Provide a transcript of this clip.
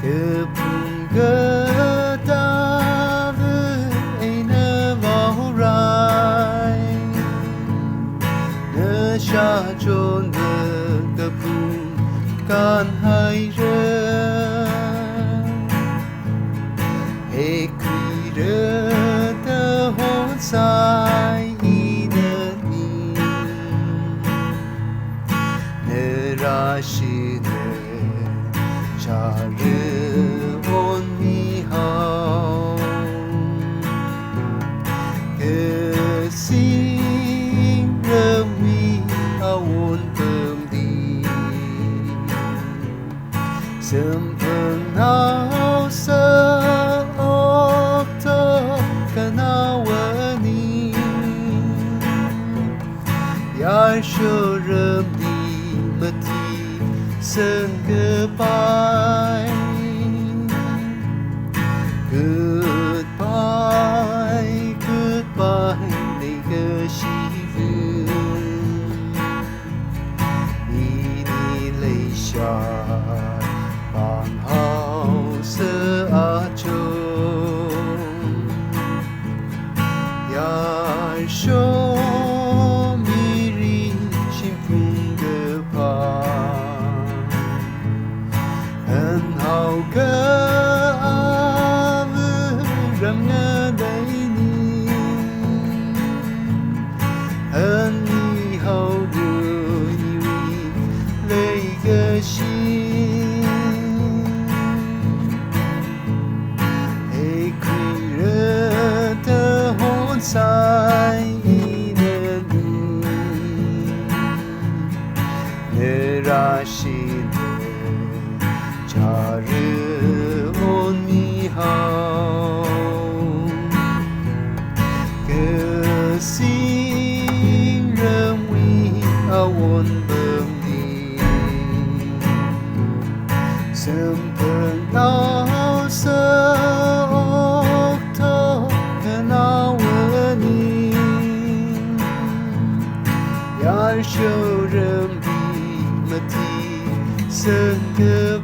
Kepungketawe eine Waurai Ne Shachon de Kepung Kan Haire Ekrire de Honsai Ine Ne Rashide Chare on mi hao Sing mi awon bơm đi Sớm phần nào sơ ốc thơ cả nào ni Yar show rơm đi mất đi Sân goodbye Goodbye, goodbye 내가 싫은 이니 레이샤 방하우스 아초 야쇼 미리 심풍 그파 Hân hậu cơ ave râm ngơ đầy ni Hân ni hậu đưa ni vi lấy cơ xin Hê quy rơ tơ hôn sai nơ ni Nơ ra xin Chare on mi hao Cơ xin rơm vi awon bơm đi Sớm phần nào sơ ốc thơ Cơ nào ni Yar show rơm vi mất đi Sơn cơ